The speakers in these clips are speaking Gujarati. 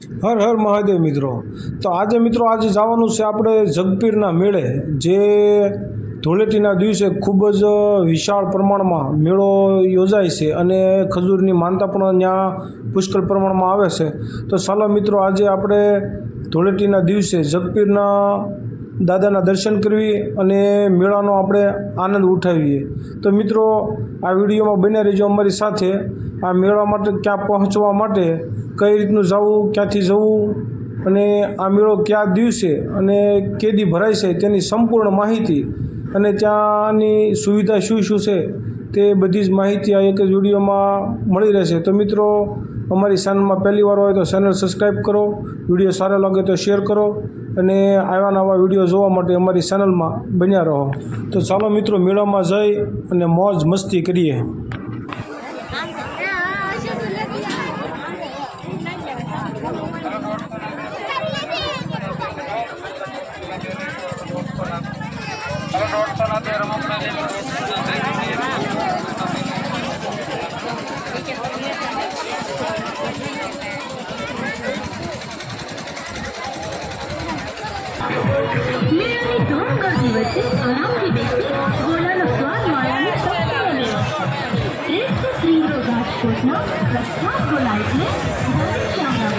હર હર મહાદેવ મિત્રો। તો આજે મિત્રો આજે જવાનું છે આપણે જગપીરના મેળે, જે ધૂળેટીના દિવસે ખૂબ જ વિશાળ પ્રમાણમાં મેળો યોજાય છે અને ખજૂરની માનતા પણ ત્યાં પુષ્કળ પ્રમાણમાં આવે છે। તો ચાલો મિત્રો આજે આપણે ધૂળેટીના દિવસે જગપીરના દાદાના દર્શન કરવી અને મેળાનો આપણે આનંદ ઉઠાવીએ। તો મિત્રો આ વિડીયોમાં બન્યા રહેજો અમારી સાથે। આ મેળા માટે ક્યાં પહોંચવા માટે કઈ રીતનું જવું, ક્યાંથી જવું અને આ મેળો કયા દિવસે અને કેદી ભરાય છે તેની સંપૂર્ણ માહિતી અને ત્યાંની સુવિધા શું શું છે તે બધી જ માહિતી આ એક જ વિડીયોમાં મળી રહેશે। તો મિત્રો અમારી ચેનલમાં પહેલી વાર હોય તો ચેનલ સબસ્ક્રાઈબ કરો, વિડીયો સારો લાગે તો શેર કરો અને આવા નવા વિડીયો જોવા માટે અમારી ચેનલમાં બન્યા રહો। તો ચાલો મિત્રો મેળામાં જઈ અને મોજ મસ્તી કરીએ। મેળાની ધૂમગર્દી વચ્ચે આરામથી બેસી ગોલાનો સ્વાદ માણવાની શક્તિ મળે। શ્રેષ્ઠ શ્રીનો રાજકોટના પ્રખ્યાત ગોલા એટલે ઘનશ્યામના ગોલા।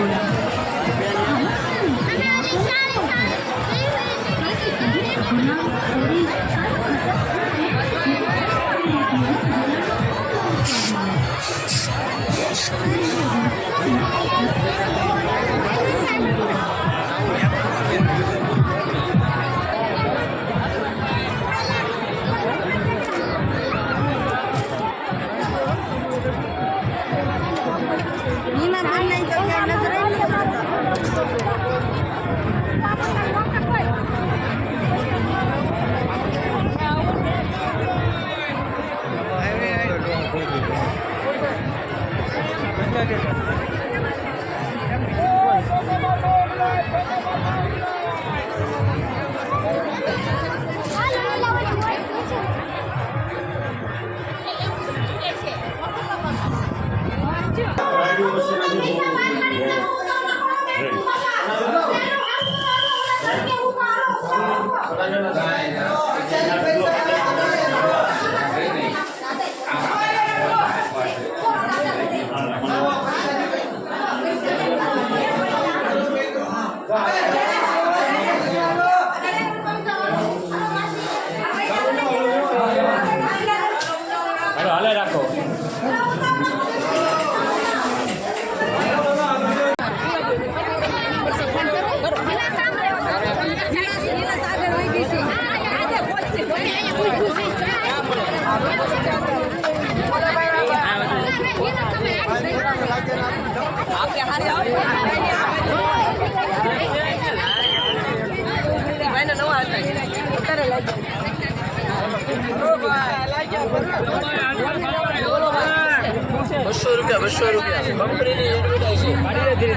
₹200 કંપનીની એડવર્ટાઈઝ ધીરે ધીરે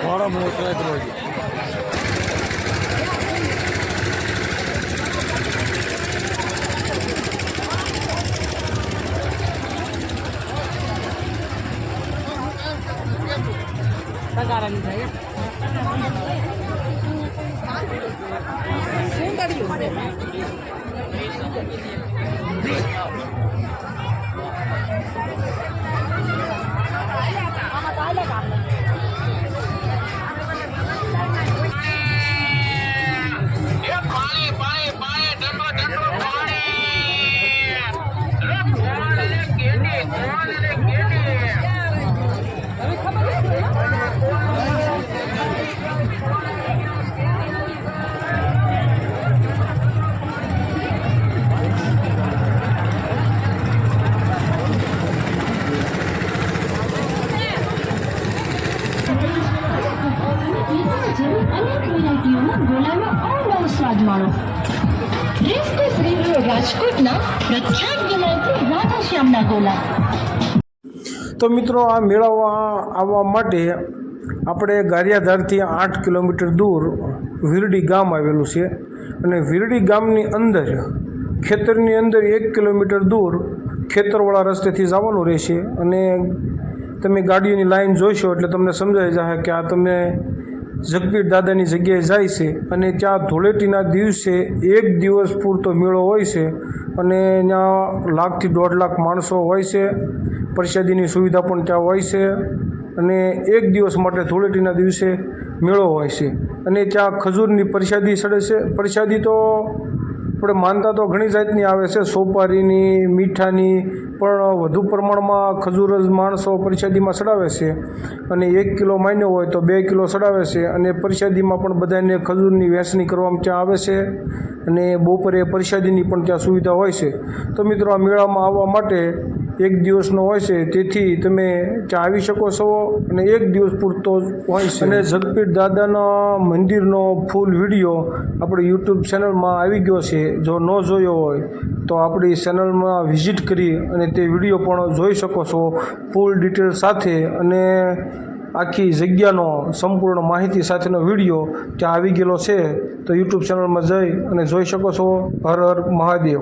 ભાડા મને ટ્રાય કરવા તગારાની થાય શું કર્યું સ્વાદ માણો। શ્રેષ્ઠ શ્રી રાજકોટના પ્રખ્યાત ગોલા રાધાશ્યામના ગોલા। તો મિત્રો આ મેળામાં આવવા માટે આપણે ગારિયાધારથી 8 કિલોમીટર દૂર વીરડી ગામ આવેલું છે અને વીરડી ગામની અંદર ખેતરની અંદર 1 કિલોમીટર દૂર ખેતરવાળા રસ્તેથી જવાનું રહેશે અને તમે ગાડીઓની લાઈન જોઈશો એટલે તમને સમજાઈ જશે કે આ તમે જગપીર દાદાની જગ્યાએ જાય છે અને ત્યાં ધૂળેટીના દિવસે 1 દિવસ પૂરતો મેળો હોય છે અને ત્યાં 1 લાખથી 1.5 લાખ માણસો હોય છે. પ્રસાદીની સુવિધા પણ ત્યાં હોય છે અને 1 દિવસ માટે ધૂળેટીના દિવસે મેળો હોય છે અને ત્યાં ખજૂરની પ્રસાદી ચડે છે. પ્રસાદી તો આપણે માનતા તો ઘણી જાતની આવે છે, સોપારીની, મીઠાની, પણ વધુ પ્રમાણમાં ખજૂર જ માણસો પ્રસાદીમાં ચડાવે છે અને 1 કિલો માન્યો હોય તો 2 કિલો ચડાવે છે અને પ્રસાદીમાં પણ બધાને ખજૂરની વહેંચણી કરવામાં ત્યાં આવે છે અને બપોરે પ્રસાદીની પણ ત્યાં સુવિધા હોય છે. તો મિત્રો આ મેળામાં આવવા માટે 1 દિવસનો હોય છે, તેથી તમે ત્યાં આવી શકો છો અને 1 દિવસ પૂરતો હોય છે. અને જગપીર દાદાના મંદિરનો ફૂલ વિડીયો આપણે યુટ્યુબ ચેનલમાં આવી ગયો છે. જો ન જોયો હોય તો આપણી ચેનલમાં વિઝિટ કરી અને તે વિડીયો પણ જોઈ શકો છો ફૂલ ડિટેલ સાથે અને આખી જગ્યાનો સંપૂર્ણ માહિતી સાથેનો વિડીયો ત્યાં આવી ગયેલો છે. તો યુટ્યુબ ચેનલમાં જઈ અને જોઈ શકો છો. હર હર મહાદેવ.